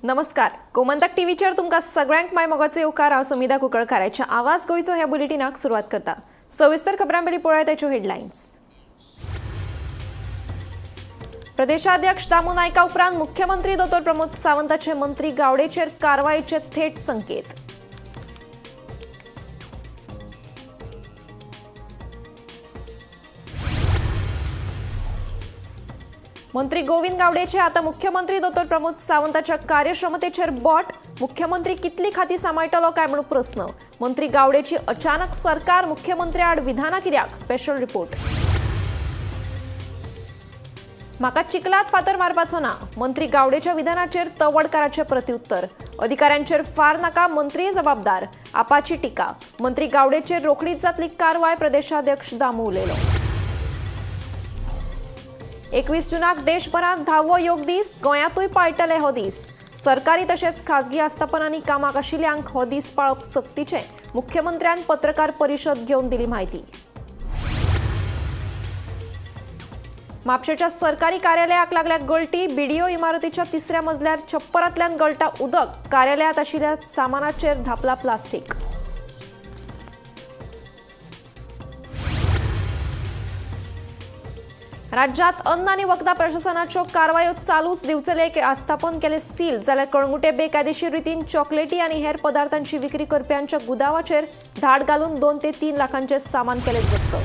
नमस्कार. गोमंतक टीव्हीचेर तुमकां सगळ्यांक माय मोगाचो येवकार. हांव समिधा कुंकळकाराच्या आवाज गोंयचो ह्या बुलेटिनाक सुरवात करता. सविस्तर खबरां पयलीं पळोवया ताच्यो हेडलायन्स. प्रदेशाध्यक्ष दामू नायका उपरांत मुख्यमंत्री दोतोर प्रमोद सावंताचे मंत्री गावडेचेर कारवायेचे थेट संकेत. मंत्री गोविंद गावडेचे आता मुख्यमंत्री दोतोर प्रमोद सावंताच्या कार्यक्षमतेचेर बोट. मुख्यमंत्री कितली खाती सांबाळटलो काय म्हणून प्रस्न. मंत्री गावडेची अचानक सरकार मुख्यमंत्री आड विधानां कित्याक? Special report. म्हाका चिखलात फातर मारपाचो ना. मंत्री गावडेच्या विधानाचेर तवडकाराचे प्रत्युत्तर. अधिकाऱ्यांचेर फार नाका, मंत्री जबाबदार. आपाची टिका. मंत्री गावडेचेर रोखडीच जातली कारवाय. प्रदेशाध्यक्ष दामू उलयलो. 21 जूनाक देशभरात 10वो योग दीस. गोंयांतूय पाळटले हो दीस. सरकारी तशेंच खाजगी आस्थापनांनी कामाक आशिल्ल्यांक हो दीस पाळप सक्तीचे. मुख्यमंत्र्यान पत्रकार परिशद घेवन दिली म्हायती. म्हापशेच्या सरकारी कार्यालयाक लागल्या गळटी. बीडीओ इमारतीच्या 3ऱ्या मजल्यार छप्परांतल्यान गळटा उदक. कार्यालयात आशिल्ल्या सामानाचेर धापला प्लास्टीक. राज्यात अन्न आणि वखदा प्रशासनाच्यो कारवायो चालूच. दिवचले आस्थापन केले सील जाल्यार कळंगुटे बेकायदेशीर रितीन चॉकलेटी आणि हेर पदार्थांची विक्री करप्यांच्या गुदावाचेर धाड घालून 2 ते 3 लाखांचे सामान केले जप्त.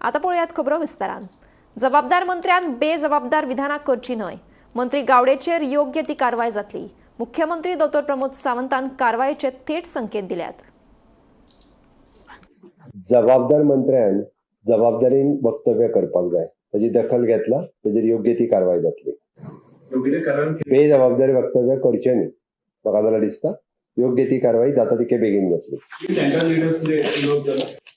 आता पळयात खबरो विस्तारान. जबाबदार मंत्र्यान बेजबाबदार विधानां करची न्हय. मंत्री गावडेचेर योग्य ती कारवाय जातली. मुख्यमंत्री दोतोर प्रमोद सावंतान कारवायेचे थेट संकेत दिल्यात. जबाबदार मंत्र्यान जबाबदारीन वक्तव्य करपाक जाय. ताची दखल घेतला, ताचेर योग्य ती कारवाय जातली. बेजबाबदारी वक्तव्य करचे न्ही. म्हाका जाल्यार दिसता योग्य ती कारवाई जाता तितके बेगीन जातली.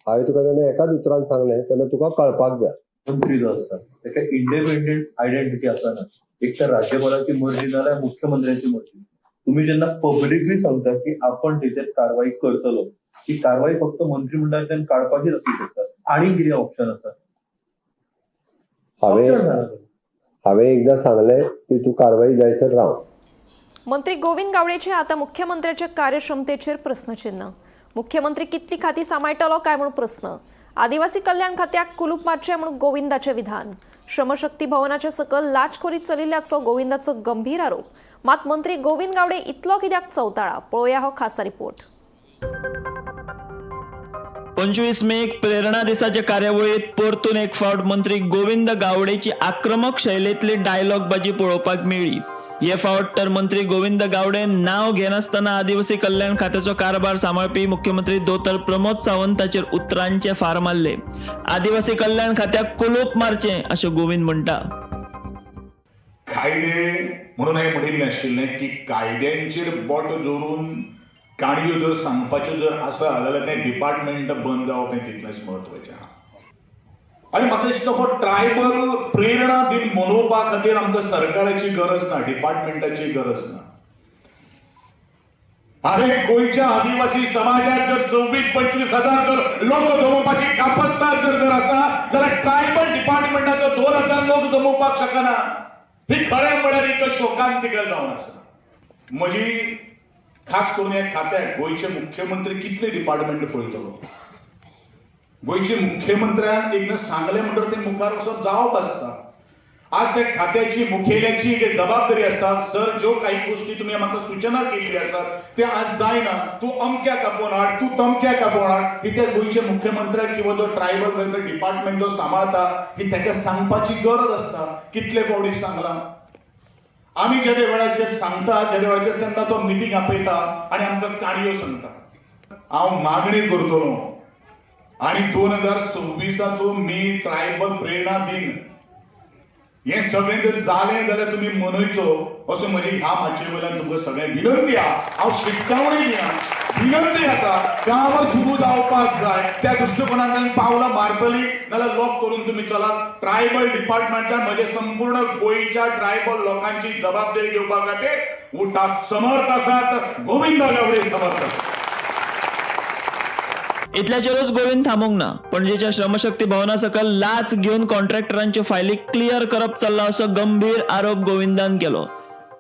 हांवें तुका जेन्ना एकाच उतरान सांगलें तेन्ना तुका कळपाक जाय. मंत्री जो आसता ताका इंडिपेंडंट आयडेंटिटी आसना. एक तर राज्यपालाची मर्जी नाल्यार मुख्यमंत्र्याची मर्जी. तुम्ही जेन्ना पब्लिकली सांगता की आपण तेचेर कारवाई करतलो, ही कारवाई फक्त मंत्रिमंडळांतल्यान काडपाचीच आसूं शकता. आणि कितें ऑप्शन आसा? हांवें एकदां सांगलें की तूं कारवाई जायसर राव. मंत्री गोविंद गावडेचे आता मुख्यमंत्र्याच्या कार्यक्षमतेचेर प्रस्नचिन्ह. मुख्यमंत्री कितली खाती सांबाळटलो काय म्हणून प्रस्न. आदिवासी कल्याण खात्याक कुलूप मारचे म्हणून गोविंदाचे विधान. श्रमशक्ती भवनाच्या सकल लाचखोरी चलिल्ल्याचो गोविंदाचो गंभीर आरोप. मात मंत्री गोविंद गावडे इतलो कित्याक चवताळा? पळोवया हो खासा रिपोर्ट. 25 मेक प्रेरणा दिसाच्या कार्यावळीत परतून एक फावट मंत्री गोविंद गावडेची आक्रमक शैलीतली डायलॉग बाजी पळोवपाक मेळ्ळी. हे फावट तर मंत्री गोविंद गावडे नाव घेनासतना आदिवासी कल्याण खात्याचो कारभार सांबाळपी मुख्यमंत्री दोतोर प्रमोद सावंताचेर उतरांचे फार मारले. आदिवासी कल्याण खात्याक कुलूप मारचे अशें गोविंद म्हणटा. कायदे म्हणून हांवें म्हणिल्लें आशिल्लें की कायद्यांचेर बोट जोडून काणयो जर सांगपाच्यो जर आसा जाल्यार तें डिपार्टमेंट बंद जावप हें तितलेंच म्हत्वाचें आहा. आनी म्हाका दिसता हो ट्रायबल प्रेरणा दिन मनोवपा खातीर आमकां सरकाराची गरज ना, डिपार्टमेंटाची गरज ना. हांवें गोंयच्या आदिवासी समाजात जर 26-25 हजार जर लोक जमोवपाची कापस्ताद जर आसा जाल्यार ट्रायबल डिपार्टमेंटाचो 2000 लोक जमोवपाक शकना. ही खरें म्हळ्यार एक शोकांतिका जावन आसा. म्हजी खास करून ह्या खात्याक गोंयचे मुख्यमंत्री कितले डिपार्टमेंट पळयतलो. गोंयचे मुख्यमंत्र्यान एकदां सांगलें म्हणटच ते मुखार वचप जावप आसता. आज त्या खात्याची मुखेल्याची एक जबाबदारी असता. सर, ज्यो काही गोष्टी तुम्ही म्हाका सूचना केल्ली आसात ते आज जायना, तू अमक्याक आपोवन हाड, तू तमक्याक आपोवन हाड, ही त्या गोंयच्या मुख्यमंत्र्याक किंवा जो ट्रायबल वेलफेअर डिपार्टमेंट जो सांबाळटा ही ताका सांगपाची गरज आसता. कितले फावटी सांगला आमी ज्या वेळाचेर सांगता त्या वेळाचेर तेन्ना तो मिटींग आपयता आनी आमकां काणयो सांगता. हांव मागणी करतलो आनी 2026चो मे ट्रायबल प्रेरणा दिन हे सगळें जर जालें जाल्यार तुमी मनयचो असो म्हजी ह्या माचये वयल्यान तुमकां सगळें विनंती आहा. हांव शिटकावणी दिना, विनंती आतां काम सुरू जावपाक जाय. त्या दृश्टिकोनांतल्यान पावलां मारतली नाल्यार लॉक करून तुमी चलात. ट्रायबल डिपार्टमेंटान म्हजे संपूर्ण गोंयच्या ट्रायबल लोकांची जबाबदारी घेवपा खातीर उठा समर्थ आसात. गोविंद गावडे समर्थ आसात. इतल्याचेरूच गोविंद थांबूंक ना. पणजेच्या श्रमशक्ती भवना सकल लाच घेवन कॉन्ट्रॅक्टरांच्यो फायली क्लियर करप चल्ला असो गंभीर आरोप गोविंदान केलो.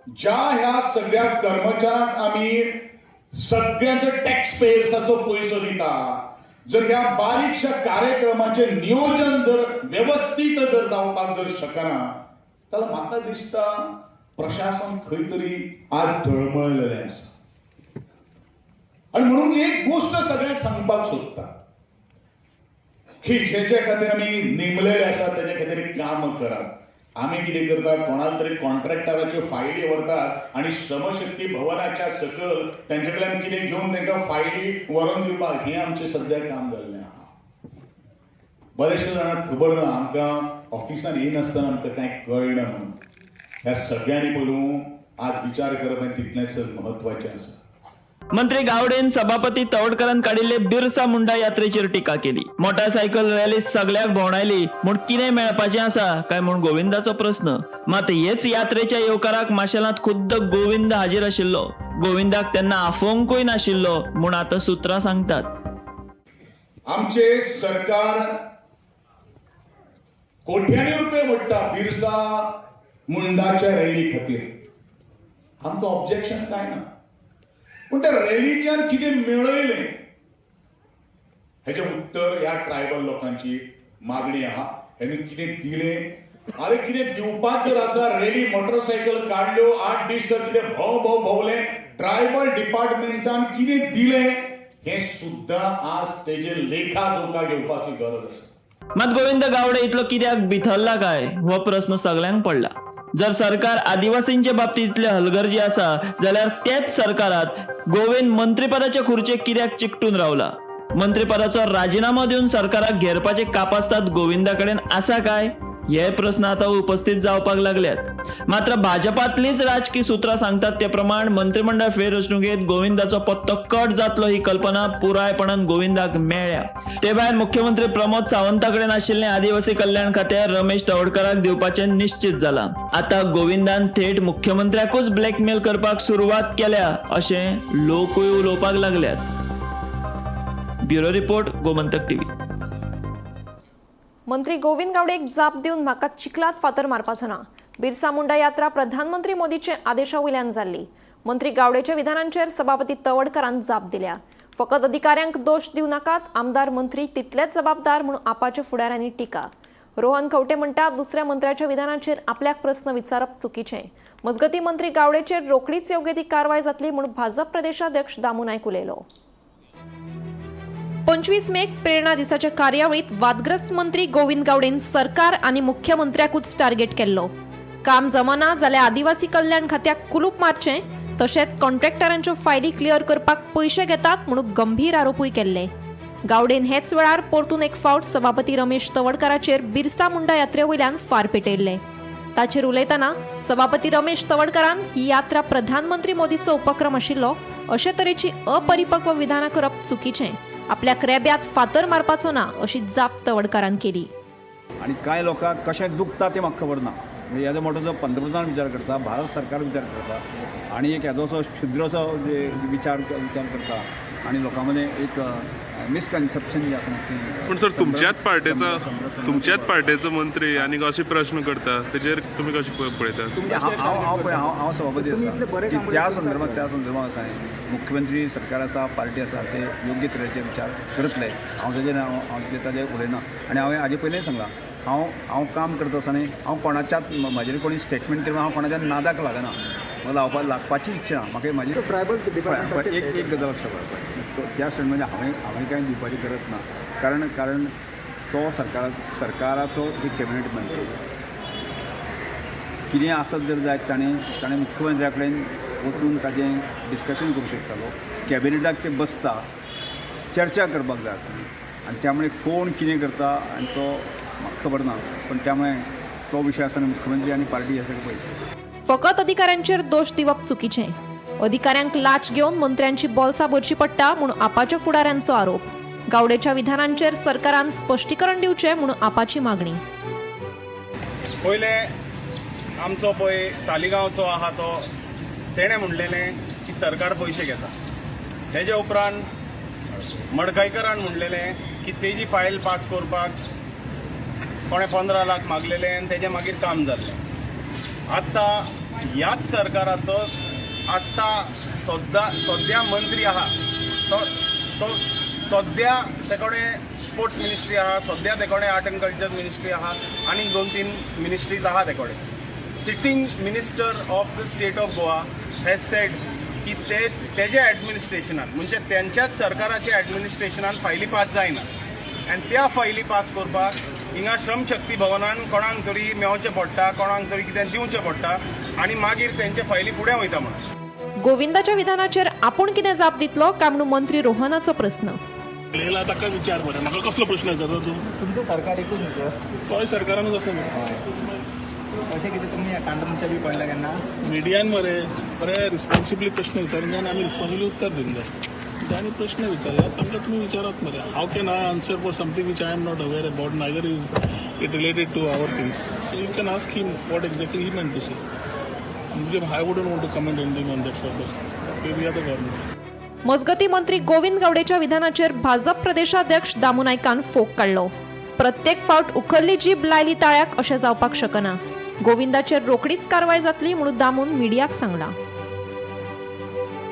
ज्या ह्या सगळ्या कर्मचाऱ्यांक आम्ही सगळ्यांचे टॅक्स पेयर्साचो पयसो दिता, जर ह्या बारीकशा कार्यक्रमाचे नियोजन जर व्यवस्थित जर जावपाक जर शकना, जाल्यार म्हाका दिसता प्रशासन खंय तरी आज ढळमळलेलें आसा. आनी म्हणून एक गोष्ट सगळ्यांक सांगपाक सोदता की जे खातीर आमी नेमलेले आसा तेजे खातीर काम करात. आमी कितें करतात, कोणाक तरी कॉन्ट्रॅक्टराच्यो फायली व्हरतात आनी श्रमशक्ती भवनाच्या सकल तेंचे कडल्यान कितें घेवन तांकां फायली व्हरून दिवपाक, हें आमचें सद्या काम जाल्लें आहा. बरेचशे जाणांक खबर ना, आमकां ऑफिसान येनासतना आमकां कांय कळना म्हणून. ह्या सगळ्यांनी पळोवन आज विचार करप हें तितलेंच म्हत्वाचें आसा. मंत्री गावडेन सभापती तवडकरान काडिल्ले बिरसा मुंडा यात्रेचेर टिका केली. मोटारसायकल रॅली सगळ्याक भोंवडायली म्हूण कितें मेळपाचें आसा काय म्हूण गोविंदाचो प्रस्न. मात हेच यात्रेच्या येवकाराक माशेलांत खुद्द गोविंद हाजीर आशिल्लो. गोविंदाक तेन्ना आफोंकूय नाशिल्लो म्हूण आतां सुत्रां सांगतात. आमचे सरकार कोट्यांनी रुपये मोडटा बिरसा मुंडाच्या रॅली खातीर. आमकां ऑब्जेक्शन काय ना, पूण त्या रॅलीच्यान कितें मेळयलें हेजें उत्तर ह्या ट्रायबल लोकांची मागणी आहा. हेणी कितें दिलें, अरे कितें दिवपाक जर आसा, रॅली मोटरसायकल काडल्यो, 8 दीस जर कितें भोंवलें, ट्रायबल डिपार्टमेंटान कितें दिलें हें सुद्दां आज तेजे लेखा जोखा घेवपाची गरज आसा. मात गोविंद गावडे इतलो कित्याक भिथरला काय हो प्रस्न सगळ्यांक पडला. जर सरकार आदिवासींच्या बाबतीत इतले हलगर्जी आसा जाल्यार तेच सरकारात गोविंद मंत्रीपदाच्या खुर्चेक कित्याक चिकटून रावला. मंत्रीपदाचो राजीनामो दिवन सरकाराक घेरपाचे कापास्ताद गोविंदा कडेन आसा काय हे प्रश्न आता उपस्थित जावपाक लागल्यात. मात्र भाजपातलीच राजकीय सुत्रां सांगतात ते प्रमाण मंत्रिमंडळ फेररचणुकेत गोविंदाचो पत्तो कट जातलो ही कल्पना पुरायपणान गोविंदाक मेळ्ळ्या. ते भायर मुख्यमंत्री प्रमोद सावंता कडेन आशिल्लें आदिवासी कल्याण खातें रमेश तवडकराक दिवपाचें निश्चित जालां. आता गोविंदान थेट मुख्यमंत्र्याकूच ब्लॅकमेल करपाक सुरवात केल्या अशें लोकूय उलोवपाक लागल्यात. Bureau report, Gomantak TV. मंत्री गोविंद गावडेक जाप दिवन म्हाका चिखलात फातर मारपाचो ना. बिरसा मुंडा यात्रा प्रधानमंत्री मोदीचे आदेशा वयल्यान जाल्ली. मंत्री गावडेच्या विधानांचेर सभापती तवडकरान जाप दिल्या. फकत अधिकाऱ्यांक दोश दिव नाकात, आमदार मंत्री तितलेच जबाबदार म्हणून आपाच्या फुडाऱ्यांनी टिका. रोहन खंवटे म्हणटा दुसऱ्या मंत्र्याच्या विधानांचेर आपल्याक प्रस्न विचारप चुकीचें. मजगती मंत्री गावडेचेर रोखडीच योग्य ती कारवाय जातली म्हणून भाजप प्रदेशाध्यक्ष दामू नायक उलयलो. 25 मेक प्रेरणा दिसाच्या कार्यावळीत वादग्रस्त मंत्री गोविंद गावडेन सरकार आणि मुख्यमंत्र्याकूच टार्गेट केल्लो. काम जमना जाल्यार आदिवासी कल्याण खात्याक कुलूप मारचें, तशेंच कॉन्ट्रॅक्टरांच्यो फायली क्लियर करपाक पयशे घेतात म्हणून गंभीर आरोपूय केल्ले. गावडेन हेच वेळार परतून एक फावट सभापती रमेश तवडकराचेर बिरसा मुंडा यात्रे वयल्यान फार पेटयल्ले. ताचेर उलयतना सभापती रमेश तवडकरान ही यात्रा प्रधानमंत्री मोदीचो उपक्रम आशिल्लो, अशे तरेची अपरिपक्व विधानां करप चुकीचें. आपल्याक रेब्यात फातर मारपाचो ना अशी जाप तवडकरान केली. आणि काय लोकांक कशें दुखता तें म्हाका खबर ना. हेजो मोठो जो पंतप्रधान विचार करता, भारत सरकार विचार करता आणि एक येदोसो क्षुद्रसो विचार करता आणि लोकां मदें एक मिसकन्सेप्शन जे आसा पण सर तुमच्याच पार्टीचो मंत्री आनी अशे प्रश्न करता तेजेर तुमी कशें पळयता? हांव सभापती आसा त्या संदर्भात आसा मुख्यमंत्री सरकार आसा, पार्टी आसा, ते योग्य तरेचे विचार करतले. हांव ताजेर उलयना आणि हांवें हाजे पयलीं सांगलां हांव काम करता आसतना हांव कोणाच्याच म्हाजेर कोणी स्टेटमेंट केलें हांव कोणाच्या नादाक लागना, म्हाका लागपाची इच्छा ना. म्हाका म्हाजी ट्रायबल एक गजाल लक्षात पडटा त्या स्टेटमेंट हांवें कांय दिवपाची गरज ना. कारण तो सरकाराचो एक कॅबिनेट मंत्री कितें आसत जर जायत ताणें मुख्यमंत्र्या कडेन वचून ताजें डिस्कशन करूं शकतालो. कॅबिनेटाक ते बसता, चर्चा करपाक जाय आसतली आनी त्यामुळे कोण कितें करता आनी तो म्हाका खबर ना. पण त्यामुळे तो विशय आसतना मुख्यमंत्री आनी पार्टी आसा पळय. फकत अधिकाऱ्यांचेर दोश दिवप चुकीचें. अधिकाऱ्यांक लाच घेवन मंत्र्यांची बोलसां भरची पडटा म्हणून आपाच्या फुडाऱ्यांचो आरोप. गावडेच्या विधानांचेर सरकारान स्पश्टीकरण दिवचें म्हणून आपाची मागणी. पयले आमचो पळय तालिगांवचो आहा तो तेणें म्हणलेलें की सरकार पयशे घेता. तेजे उपरांत मडकयकरान म्हणलेलें की तेजी फायल पास करपाक कोणें 15 लाख मागलेले आनी तेजें मागीर काम जाल्लें. आतां ह्याच सरकाराचो आत्ता सध्या मंत्री आहा तो सध्या तेकोडे स्पोर्ट्स मिनिस्ट्री आहा, सध्या तेकोडे आर्ट एंड कल्चर मिनिस्ट्री आहा आणि 2-3 मिनिस्ट्रीज आहा तेकोडे. Sitting minister of the state of Goa has said की तेजे ॲडमिनिस्ट्रेशनान म्हणजे त्यांच्याच सरकाराच्या ॲडमिनिस्ट्रेशनान फायली पास जायना आनी त्या फायली पास करपाक हिंगा श्रमशक्ती भवनान कोणाक तरी मेवचें पडटा, कोणाक तरी कितें दिवचें पडटा आनी मागीर तेंचे फायली फुडें वयता म्हणून. गोविंदाच्या विधानाचेर आपूण कितें जाप दितलो काय म्हणून मंत्री रोहनाचो प्रस्न. लेला ताका विचार मरे म्हाका कसलो प्रश्न विचारता तूं? तुमचं सरकार एकूच न्ही सर. तोय सरकारानूच आसा अशें कितें तुमी कांद्रांच्या बी पडल्या केन्ना? मिडियान मरे बरे रिस्पॉन्सिबली प्रश्न विचारून जाय आनी आमी रिस्पॉन्सिबली उत्तर दिवन जाय. तांणी प्रश्न विचारल्यात तांकां तुमी विचारात मरे. How can I answer for something which I am not aware about neither is it related to our things. So you can ask him what exactly he meant to say. म्हणजे I wouldn't want to comment anything on that further. We are the government. मजगती मंत्री गोविंद गावडेच्या विधानाचेर भाजप प्रदेशाध्यक्ष दामू नायकान fog काढलो. प्रत्येक फावट उखल्ली जीब लायली ताळ्याक अशें जावपाक शकना. गोविंदाचेर रोखडीच कारवाय जातली म्हणून दामून मिडियाक सांगला.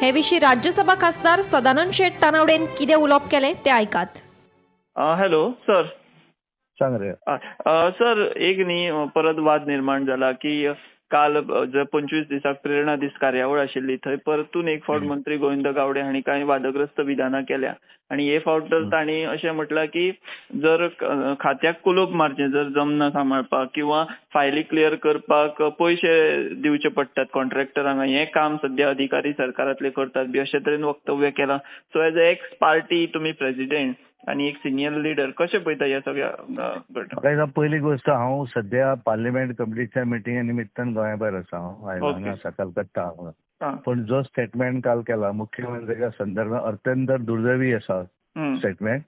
हे विशीं राज्यसभा खासदार सदानंद शेट तानावडेन कितें उलोवप केलें तें आयकात. Hello sir. सांग रे. सर एक न्ही परत वाद निर्माण जाला की काल जे 25 दिसाक प्रेरणा दीस कार्यावळ आशिल्ली थंय परतून एक फावट मंत्री गोविंद गावडे हांणी कांय वादग्रस्त विधानां केल्या आनी हे फावट तर तांणी अशें म्हटलां की जर खात्याक कुलोप मारचें जर जमना सांबाळपाक किंवा फायली क्लियर करपाक पयशे दिवचे पडटात कॉन्ट्रॅक्टरांक हें काम सध्या अधिकारी सरकारांतले करतात बी अशे तरेन वक्तव्य केलां. So as a x party तुमी प्रेसिडेंट आणि एक सिनियर लिडर कशें पळयता ह्या सगळ्या म्हाका पयली गोष्ट हांव सध्या पार्लिमेंट कमिटीच्या मिटिंगे निमित्तान गोंया भायर आसा. हांव हांगा आसा कलकत्ता हांगा. पण जो स्टेटमेंट काल केला मुख्यमंत्र्याच्या संदर्भात अत्यंत दुर्दैवी आसा स्टेटमेंट.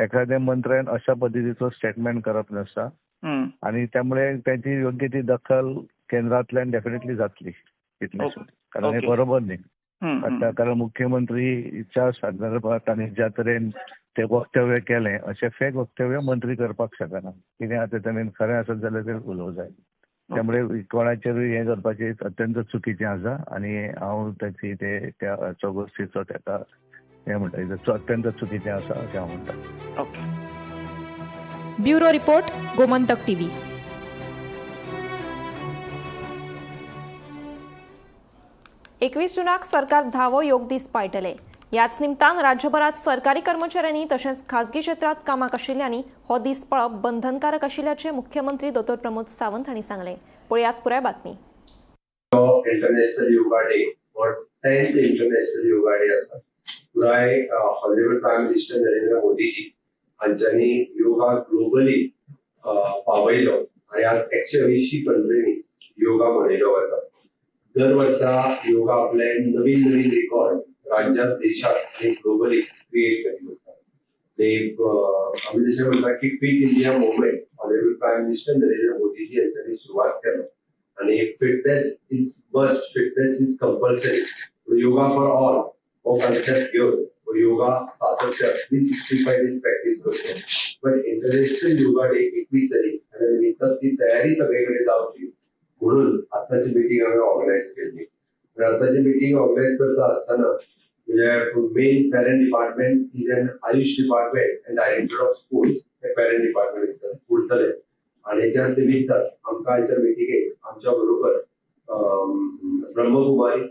एखाद्या मंत्र्यान अशा पद्धतीचो स्टेटमेंट करप नासता आणि त्यामुळे त्याची योग्य ती दखल केंद्रातल्यान डेफिनेटली जातली इतलें. कारण हे बरोबर न्ही. कारण मुख्यमंत्रीच्या संदर्भात आणि ज्या तरेन ते वक्तव्य केलें अशें फेक वक्तव्य मंत्री करपाक शकना. कितें आतां ताणें खरें आसत जाल्यार ते उलोवंक जाय. त्यामुळे कोणाचेरूय हें करपाचें अत्यंत चुकीचें आसा आनी हांव ताची त्या गोष्टीचो ताका हें म्हणटा अत्यंत चुकीचें आसा अशें हांव म्हणटा. Bureau report Gomantak TV. एकवीस जुनाक सरकार 10वो योग दीस पायटले. याच निमतान राज्यभरात सरकारी कर्मचाऱ्यांनी तशेंच खासगी क्षेत्रात कामाक आशिल्ल्यांनी हो दीस पळप बंधनकारक आशिल्ल्याचे मुख्यमंत्री दोतोर प्रमोद सावंत हांणी सांगले. पळयात पुराय बातमी. इंटरनॅशनल योगा डे और 10th इंटरनॅशनल योगा डे आसा. पुराय honourable prime minister Narendra Modiji हांच्यांनी योगा ग्लोबली पावयलो आनी आज 180 कंट्रीनी योगा मनयलो वता. दर वर्सा योगा आपले नवीन नवीन रेकॉर्ड राज्यात देशात आणि ग्लोबली क्रिएट करीत असतात. ते आम्ही जसे म्हणतात की fit India movement honourable prime minister Narendra Modiji यांच्यानी सुरुवात केली आणि fitness is must, fitness is compulsory, yoga for all हो कॉन्सेप्ट घेऊन योगा सातत्य 365 डेज प्रॅक्टिस करतो. पण इंटरनॅशनल योगा डे 21 तारीख आणि निमित्तान ती तयारी सगळीकडे जावची म्हणून आताची मीटिंग आम्ही ऑर्गनायज केली. आताची मीटिंग ऑर्गनायज करता असताना म्हणजे main parent department is an Ayush department and director of school हे पॅरेंट डिपार्टमेंट उरतले आणि त्या निमित्तान आमकां आयच्या मिटिंगेक आमच्या बरोबर ब्रह्मकुमारी,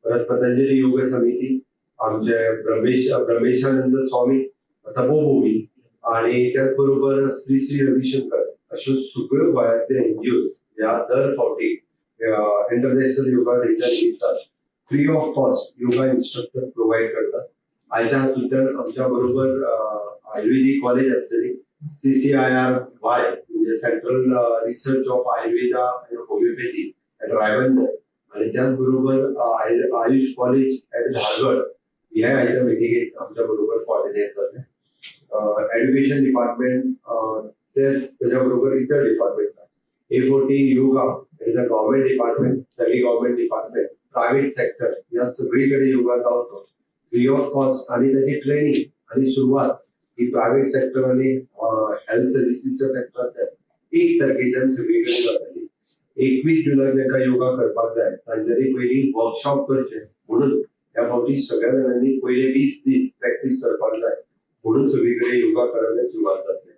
परत पतंजली योग समिती, आमचे ब्रह्मेशानंद स्वामी, तपोभूमी आणि त्याच बरोबर श्री श्री रविशंकर अश्यो सगळ्यो गोंयांतले एनजीओ ह्या दर फावटी इंटरनॅशनल योगा डेच्या निमित्तान free of cost yoga instructor provide करतात. आयच्या सुद्दां आमच्या बरोबर आयुर्वेदिक कॉलेज आसतली CCIRY म्हणजे सेंट्रल रिसर्च ऑफ आयुर्वेदा आणि होमिओपॅथी ऍट रायबंदर आणि त्याच बरोबर आयुष कॉलेज ऍट धारगड हे आयच्या मिटिंगेक आमच्या बरोबर कोऑर्डिनेट करते. एज्युकेशन डिपार्टमेंट त्याच्या बरोबर इतर department A14 yoga is a government department, semi government department, private sector या सगळीकडे योगा जावचो फ्री ऑफ कॉस्ट आणि त्याची ट्रेनिंग आणि सुरुवात ही प्रायव्हेट सेक्टर आणि हेल्थ सर्व्हिसेसच्या सेक्टरात 1 तारखेच्यान सगळीकडे जातली. 21 जुलैक जांकां योगा करपाक जाय तांच्यांनी पयलीं वर्कशॉप करचे म्हणून ह्या फावटी सगळ्या जाणांनी पयले 20 दीस प्रॅक्टीस करपाक जाय म्हणून सगळीकडे योगा करपाक सुरवात जातली.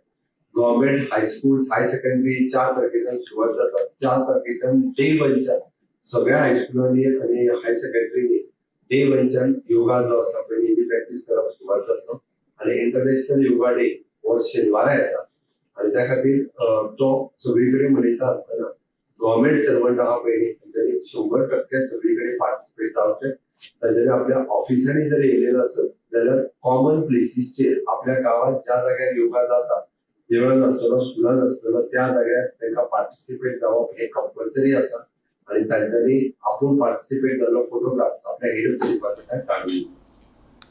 गव्हर्नमेंट हायस्कूल हाय सेकंडरी 4 तारखेच्यान सुरवात जाता. 4 तारखेच्यान डे 1च्यान सगळ्या हायस्कुलांनी आणि हाय सेकंडरीनी डे 1च्यान योगा जो आसा पयलीं प्रॅक्टीस करप सुरवात जातलो आणि इंटरनॅशनल योगा डे हो शेनवारा येता आणि त्या खातीर तो सगळीकडे मनयता आसतना गव्हर्नमेंट सर्वंट आहा पयलीं तांच्यांनी 100% सगळीकडे पार्टिसिपेट जावचें. तांच्यांनी आपल्या ऑफिसांनी जर येयलेलो आसत जाल्यार कॉमन प्लेसीसचेर आपल्या गांवांत ज्या जाग्यार योगा जाता देवळान आसतलो स्कुलान आसतलो त्या जाग्यार तांकां पार्टिसिपेट जावप हे कंपल्सरी आसा आणि तांच्यांनी आपूण पार्टिसिपेट जाल्लो फोटोग्राफ आपल्या हेड ऑफ डिपार्टमेंटाक काडून.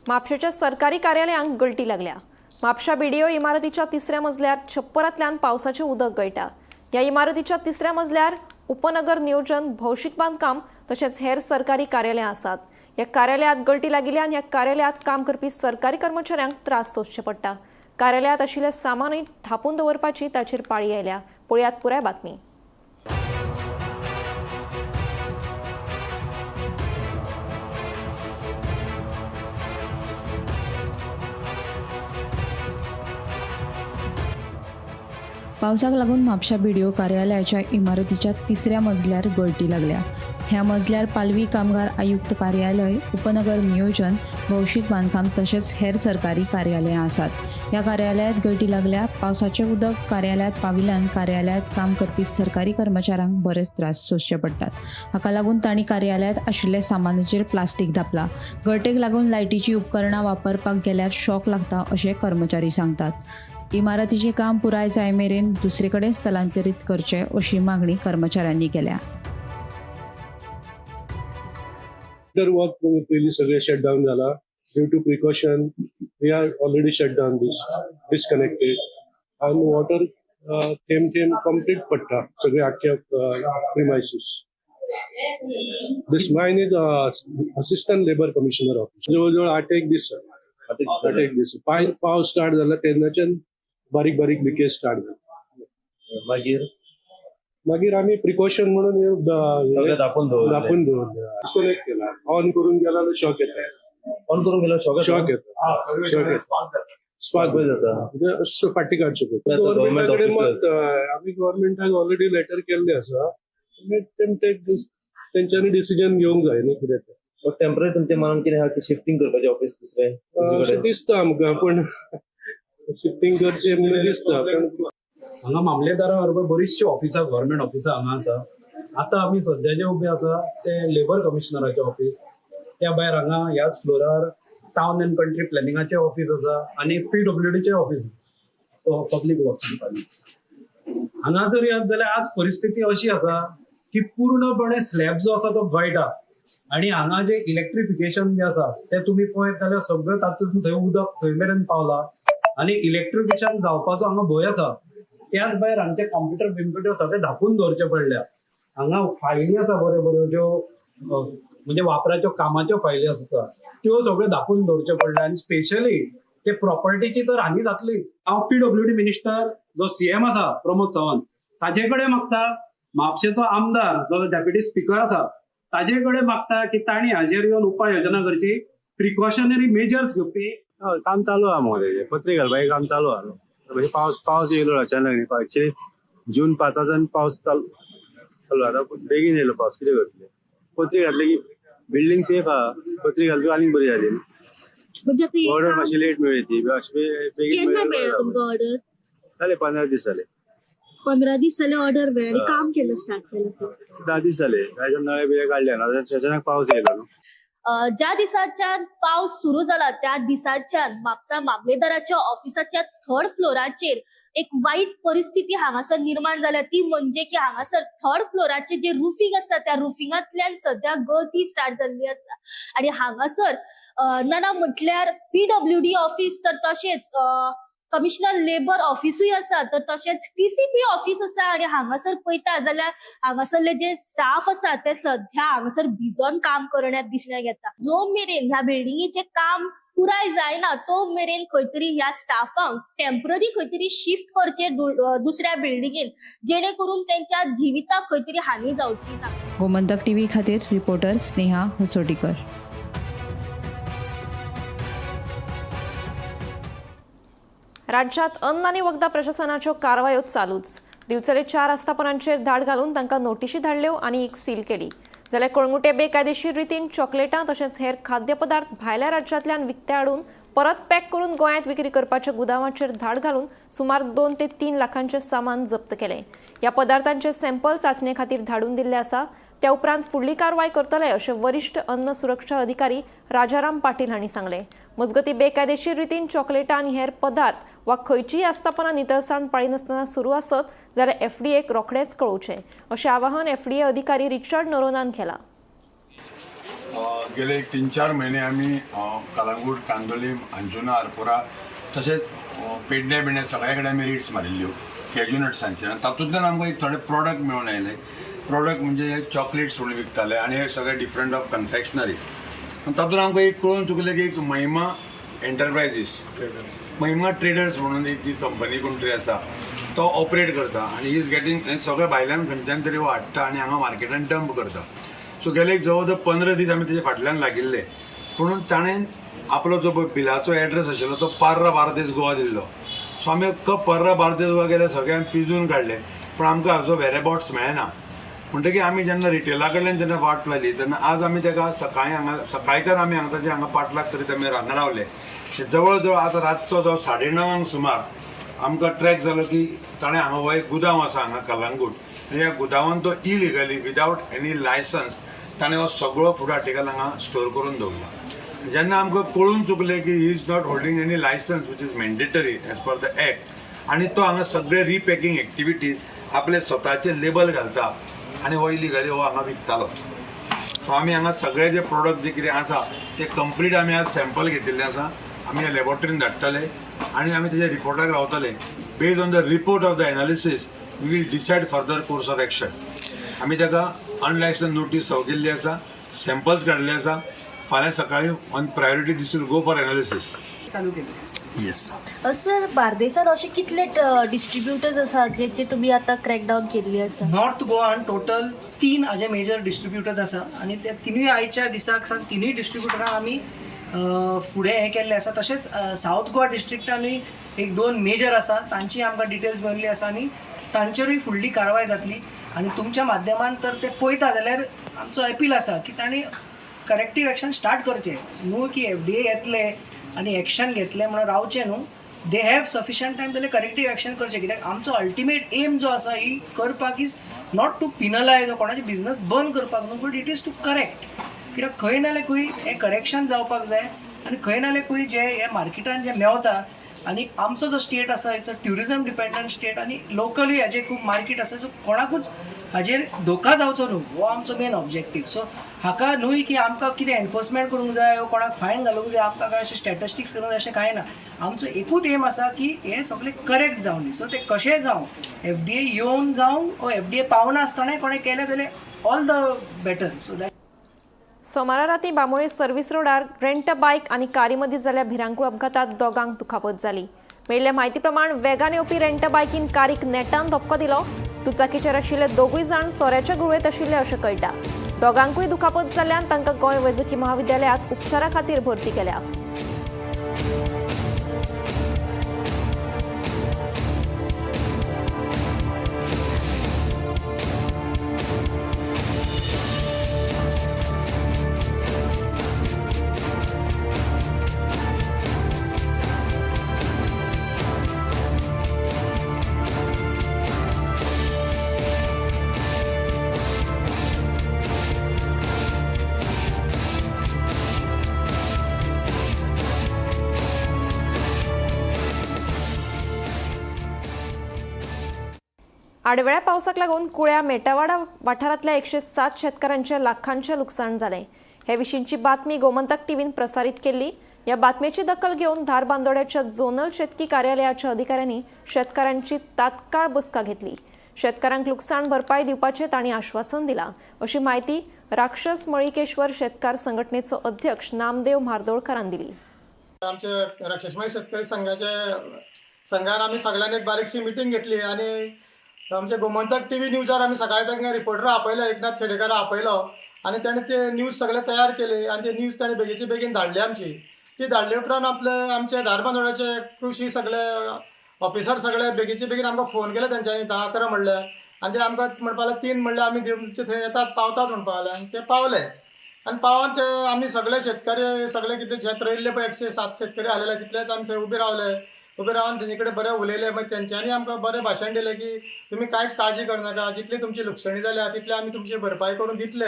म्हापशेच्या सरकारी कार्यालयांक गळटी लागल्या. म्हापशा बीडीओ इमारतीच्या 3ऱ्या मजल्यार छप्परांतल्यान पावसाचें उदक गळटा. ह्या इमारतीच्या 3ऱ्या मजल्यार उपनगर नियोजन भौशीक बांदकाम तशेंच हेर सरकारी कार्यालयां आसात. ह्या कार्यालयांत गळटी लागिल्ल्यान ह्या कार्यालयांत काम करपी सरकारी कर्मचाऱ्यांक त्रास सोंसचे पडटा. कार्यालयांत आशिल्लें सामानूय धांपून दवरपाची ताचेर पाळी आयल्या. पळयात पुराय बातमी. पावसाक लागून म्हापशा बीडीओ कार्यालयाच्या इमारतीच्या 3ऱ्या मजल्यार गळटी लागल्या. ह्या मजल्यार पालवी कामगार आयुक्त कार्यालय, उपनगर नियोजन, भौशीक बांदकाम तशेंच हेर सरकारी कार्यालयां आसात. ह्या कार्यालयांत गळटी लागल्या. पावसाचें उदक कार्यालयांत पाविल्ल्यान कार्यालयांत काम करपी सरकारी कर्मचाऱ्यांक बरेच त्रास सोंसचे पडटात. हाका लागून तांणी कार्यालयांत आशिल्ल्या सामानाचेर प्लास्टीक धापला. गळटेक लागून लायटीची उपकरणां वापरपाक गेल्यार शॉक लागता अशें कर्मचारी सांगतात. इमारतीचें काम पुराय जाय मेरेन दुसरे कडेन स्थलांतरीत करचे अशी मागणी कर्मचाऱ्यांनी केल्या. वर्क पयलीं सगळें शटडावन जाला. Due to precaution we are already shut down this disconnected आनी वॉटर थेंब थेंब कंप्लीट पडटा सगळे आख्या premises. This main is assistant labour commissioner office. जवळ जवळ 8 एक दीस पावस स्टार्ट जाला तेन्नाच्यान बारीक बारीक लिकेज स्टार्ट जाला. मागीर आमी प्रिकॉशन म्हणून दापून दवरले. डिस्कनेक्ट केला. ऑन करून गेला जाल्यार शॉक येता. ऑन करून गेल्यार शॉक येता. स्पार्क जाता. फाटी काडचे पडटा. गव्हर्नमेंटा कडेन आमी गव्हर्नमेंटाक ऑलरेडी लेटर केल्ले आसा. तेंच्यांनी डिसिजन घेवंक जाय न्ही कितें तें. टेम्पररी तुमच्या मनान कितें आहा की शिफ्टिंग करपाचें ऑफिस दुसरें अशें दिसता आमकां पण शिफ्टिंग करचें म्हणून दिसता. हांगा मामलेदारा बरोबर बरीचशी ऑफिसां गव्हर्नमेंट ऑफिसां हांगा आसा. आतां आमी सद्या जे उबे आसा ते लेबर कमिशनराचें ऑफिस. त्या भायर हांगा ह्याच फ्लोरार टावन एंड कंट्री प्लॅनिंगाचें ऑफिस आसा आनी PWDचें ऑफिस आसा, पब्लीक वर्क्स डिपार्टमेंट. हांगासर येत जाल्यार आज परिस्थिती अशी आसा की पूर्णपणे स्लॅब जो आसा तो गळटा आणि हांगा जे इलेक्ट्रिफिकेशन जे आसा ते तुम्ही पळयत जाल्यार सगळं तातूंत थंय उदक थंय मेरेन पावला आणि इलेक्ट्रिफिकेशन जावपाचो हांगा भंय आसा. त्याच भायर हांगचे कॉम्प्युटर आसा ते धापून दवरचे पडल्या. हांगा फायली आसा बऱ्यो बऱ्यो ज्यो म्हणजे वापराच्यो कामाच्यो फायली आसता त्यो सगळ्यो धापून दवरचे पडल्या. आणि स्पेशली ते प्रॉपर्टीची तर हानी जातलीच. हांव PWD मिनिस्टर जो CM आसा प्रमोद सावंत ताचे कडेन मागता, म्हापशेचो आमदार जो डेप्युटी स्पीकर आसा ताजे कडेन मागता की तांणी हाजेर येवन उपाय योजना करची, प्रिकॉशनरी मेजर्स घेवपी. काम चालू आहा महोदय. पत्री घालपाचें काम चालू आहा. म्हणजे पावस येयलो अचानक. एक्चुअली जून 5 पावस चालू आता बेगीन येयलो पावस. कितें करतले. पत्री घातले की बिल्डिंग सेफ आहा. पत्री घालतलो आनीक बरी जाली. ऑर्डर मातशी लेट मेळ्ळी ती. बेगीन जाले 15 दीस जाले. 15 दीस जाले ऑर्डर मेळ्ळी आणि काम केलं स्टार्ट केलं सर. 10 दीस जाले. नळे बिळे काढले ना. अचानक पावस येयलो न्हू. ज्या दिसाच्यान पावस सुरू जाला त्या दिसाच्यान म्हापसा मामलेदाराच्या ऑफिसाच्या 3rd फ्लोराचेर एक वाईट परिस्थिती हांगासर निर्माण जाल्या. ती म्हणजे की हांगासर 3rd फ्लोराचे जे रुफिंग आसा त्या रुफिंगांतल्यान सध्या गळती स्टार्ट जाल्ली आसा. आणि हांगासर ना म्हटल्यार PWD ऑफिस तर तशेंच कमिशनर लेबर ऑफिसूय आसा तर तशेंच TCP ऑफिस आसा. आणि हांगासर पळयता जाल्यार हांगासरले जे स्टाफ आसा ते सध्या हांगासर भिजोन काम करण्यात दिसण्यात येता. जो मेरेन ह्या बिल्डिंगेचे काम पुराय जायना तो मेरेन खंय तरी ह्या स्टाफांक टेम्पररी खंय तरी शिफ्ट करचे दुसऱ्या बिल्डिंगेन जेणे करून त्यांच्या जिविताक खंय तरी हानी जावची ना. गोमंतक टीव्ही खातीर रिपोर्टर स्नेहा हसोटीकर. राज्यात अन्न आनी वखदा प्रशासनाच्यो कारवायो चालूच. दिवचले 4 आस्थापनांचेर धाड घालून तांकां नोटीशी धाडल्यो आनी एक सील केली. जाल्यार कळंगुटे बेकायदेशीर रितीन चॉकलेटां तशेंच हेर खाद्यपदार्थ भायल्या राज्यांतल्यान विकते हाडून परत पॅक करून गोंयांत विक्री करपाच्या गुदामाचेर धाड घालून सुमार 2 ते 3 लाखांचे सामान जप्त केले. ह्या पदार्थांचे सॅम्पल चाचणे खातीर धाडून दिल्ले आसा. त्या उपरांत फुडली कारवाय करतले अशें वरिष्ठ अन्न सुरक्षा अधिकारी राजाराम पाटील हांणी सांगले. मजगती बेकायदेशीर रितीन चॉकलेटां आनी हेर पदार्थ वा खंयचीय आस्थापना नितळसाण पाळिनासतना सुरू आसत जाल्यार एफडीएक रोखडेच कळोवचें अशें आवाहन एफडीए अधिकारी रिचर्ड नरोनान केलां. गेले 3-4 महिने आम्ही कलंगूट, कांदोलीम, अंजुना, आरपोरा तसेच पेडण्या बिडण्या सगळ्या कडेन आमी रेट्स मारिल्ल्यो कॅज्युनट्सांचे. आनी तातूंतल्यान आमकां एक थोडे प्रॉडक्ट मेळून आयले. प्रॉडक्ट म्हणजे चॉकलेट्स म्हणून विकताले आनी हे सगळे डिफरंट ऑफ कन्फेक्शनरी. तातूंत आमकां एक कळून चुकलें की एक महिमा एंटरप्रायजीस, महिमा ट्रेडर्स म्हणून एक जी कंपनी कोण आसा तो ऑपरेट करता आनी ही इज गेटींग सगळे भायल्यान खंयच्यान तरी हाडटा आनी हांगा मार्केटान डंप करता. सो गेले जवळ जवळ 15 दीस आमी तेजे फाटल्यान लागिल्ले. पूण ताणें आपलो जो बिलाचो एड्रेस आशिल्लो तो पार्रा बार्देस गोवा दिल्लो. सो आमी पार्रा बार्देस गोवा गेले सगळ्यांक पिजून काडले पूण आमकां हाजो वेरेबॉट्स मेळना. म्हणटकीर आमी जेन्ना रिटेला कडल्यान जेन्ना वाट लायली तेन्ना आज आमी ताका सकाळच्यान आमी हांगा ताजे हांगा पाटलाग करीत आमी रावले. जवळ जवळ आतां रातचो जो 9:30 सुमार आमकां ट्रॅक जालो की ताणें हांगा हो एक गुदाम आसा हांगा कलंगूट. ह्या गुदामान तो इलिगली विदावट एनी लायसन्स ताणें हो सगळो फूड आर्टिकल हांगा स्टोर करून दवरला. जेन्ना आमकां कळून चुकलें की he is not holding any licence which is mandatory as per the act आनी तो हांगा सगळे रिपॅकींग एक्टिविटीज आपले स्वताचे लेबल घालता आनी हो इलिगली हो हांगा विकतालो. सो आमी हांगा सगळे जे प्रॉडक्ट जे कितें आसा ते कंप्लीट आमी आज सॅम्पल घेतिल्ले आसा. आमी ह्या लॅबॉरेटरीन धाडटले आनी आमी तेजे रिपोर्टाक रावतले. Based on the report of the analysis we will decide further course of action. आमी ताका अनलायसन्स नोटीस सोगिल्ली आसा, सॅम्पल्स काडले आसा. फाल्यां सकाळीं on priority this will go for analysis. चालू केली. येस सर बार्देशात असे कितले डिस्ट्रीब्युटर्स आसात जेचे तुम्ही आता क्रॅकडाऊन केल्ली आसा? नॉर्थ गोवान टोटल 3 हाजे मेजर डिस्ट्रीब्युटर्स आसा आनी त्या तिनूय आयच्या दिसाक तिनूय डिस्ट्रीब्युटरांक आमी फुडें हें केल्लें आसा. तशेंच सावथ गोवा डिस्ट्रिक्टानूय एक 2 मेजर आसा तांची आमकां डिटेल्स मेळिल्ली आसा आनी तांचेरूय फुडली कारवाय जातली. आनी तुमच्या माध्यमान तर ते पळयता जाल्यार आमचो अपील आसा की तांणी करेक्टीव एक्शन स्टार्ट करचें. न्हू की एफडीए येतले आनी एक्शन घेतलें म्हणून रावचें न्हू. दे हॅव सफिशंट टायम जाल्यार करेक्टीव एक्शन करचें. कित्याक आमचो अल्टिमेट एम जो आसा ही करपाक इज नॉट टू पिनलायज कोणाचे बिझनस बंद करपाक न्हू but it is to correct. कित्याक खंय ना जाल्यार खंय हें करेक्शन जावपाक जाय आनी खंय ना जाल्यार खंय जे हे मार्केटान जे मेवता आनी आमचो जो स्टेट आसा it's a tourism dependent state आनी लोकली हाजें खूब मार्केट आसा. सो कोणाकूच हाजेर धोका जावचो न्हू हो आमचो मेन ऑब्जेक्टीव. सो हाका न्हूय की आमकां कितें एनफोर्समेंट करूंक जाय वा कोणाक फायन घालूंक जाय आमकां काय अशें स्टॅटिस्टिक्स करूंक जाय अशें कांय ना. आमचो एकूच एम आसा की हें सगळें करेक्ट जावं न्ही. सो तें कशें जावं एफडीए येवन जावं वा एफडीए पावना आसतना कोणें केलें जाल्यार all the better. So that सोमारा राती बांबोळे सर्व्हिस रोडार रेंट बायक आनी कारी मदीं जाल्ल्या भिरांकूळ अपघातांत दोगांक दुखापत जाली. मेळिल्ल्या म्हायती प्रमाण वेगान येवपी रेंट बायकीन कारीक नेटान धपको दिलो. दुचाकीचेर आशिल्ले 2गूय जाण सोऱ्याच्या गुळवेत आशिल्ले अशें कळटा. दोगांकूय दुखापत जाल्ल्यान तांकां गोंय वैजकी महाविद्यालयांत उपचारा खातीर भरती केल्या. आडवेळ्या पावसाक लागून कुळ्या मेटावाडा वाठारांतल्या 107 शेतकारांचे लाखांचे लुकसाण जालें. हे विशींची बातमी गोमंतक टीव्हीन प्रसारीत केल्ली. ह्या बातमेची दखल घेवन धारबांदोड्याच्या झोनल शेतकी कार्यालयाच्या अधिकाऱ्यांनी शेतकारांची तात्काळ बसका घेतली. शेतकारांक लुकसाण भरपाई दिवपाचें तांणी आश्वासन दिलां अशी माहिती राक्षस मळिकेश्वर शेतकार संघटनेचो अध्यक्ष नामदेव म्हार्दोळकारान दिली. आमचे राक्षसमाई शेतकरी संघान आम्ही सगळ्यांनी एक बारीकशी मिटिंग घेतली आणि आमचे गोमंतक टीव्ही न्यूजार आम्ही सकाळी तांकां रिपोर्टर आपयलो, एकनाथ खेडेकर आपयलो आणि त्याने ते न्यूज सगळे तयार केले आणि ते न्यूज त्याने बेगीचे बेगीन धाडली आमची. ती धाडले उपरांत आमचे धारबांदोड्याचे कृषी सगळे ऑफिसर सगळे बेगीचे बेगीन आमकां फोन केले त्यांच्यानी 10-11 म्हणले आणि ते आमकां म्हणपा लागले 3 म्हणले आमी तुमचे थंय येतात पावतात म्हणपा लागले आणि ते पावले आणि पावन ते आमी सगळे शेतकरी सगळे कितें शेत रोयिल्ले पळय 107 शेतकरी आलेले तितलेच आमी थंय उबे रावन तेंचे कडेन बरे उलयले. मागीर तेंच्यांनी आमकां बरें भाशण दिलें की तुमी कांयच काळजी करनाका, जितली तुमची लुकसाणी जाल्या तितले आमी तुमची भरपाई करून दितले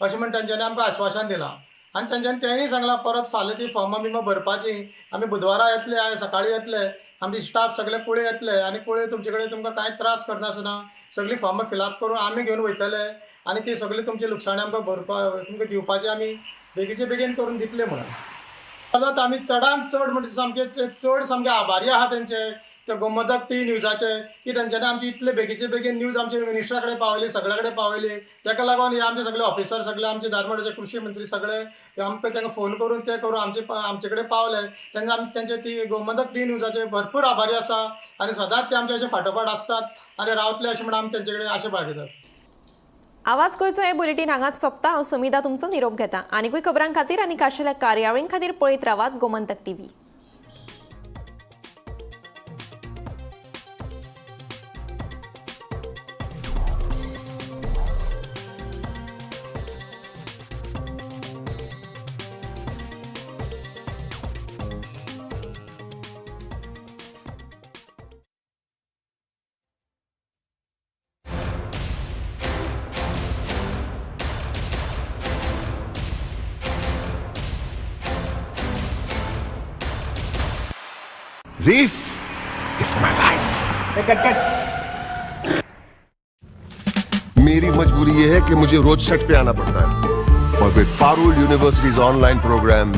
अशें म्हण तेंच्यांनी आमकां आश्वासन दिलां. आणि तेंच्यांनी तेंय सांगलां परत फाल्यां ती फॉर्मां बिमां भरपाची, आमी बुधवारा येतले, सकाळी येतले, आमचे स्टाफ सगळे कुळे येतले आणि कुळे तुमचे कडेन तुमकां कांय त्रास करनासतना सगळी फॉर्मां फिलअप करून आमी घेवन वयतले आणि ती सगळी तुमची लुकसाणी आमकां तुमकां दिवपाची आमी बेगीचे बेगीन करून दितले म्हणून. परत आमी चडांत चड म्हणजे सामके आभारी आहा ते गोमंतक टीव्ही न्यूजाचे की तेंच्यांनी आमची इतले बेगीचे बेगीन न्यूज आमचे मिनिस्टरा कडेन पावयली, सगळे कडेन पावयली. ताका लागून हे आमचे सगळे ऑफिसर सगळे आमचे धारबांदोड्याचे कृषी मंत्री सगळे आमकां तांकां फोन करून ते करून आमचे कडेन पावले. तेन्ना आमी तेंचे ती गोमंतक टीव्ही न्यूजाचे भरपूर आभारी आसा आणि सदांच ते आमचे अशे फाटोफाट आसतात आणि रावतले अशें म्हणून आमी तेंचे कडेन आशा बाळगितात. आवाज गोंयचो हे बुलेटीन हांगाच सोंपता. हांव समिता तुमचो निरोप घेता. आनीकूय खबरां खातीर आनी खाशेल्या कार्यावळीं खातीर पळयत रावात Gomantak TV. This is my life. मेरी मजबूरी ये है कि मुझे रोज सेट पे आना पड़ता है और विद पारुल यूनिवर्सिटीज ऑनलाइन प्रोग्राम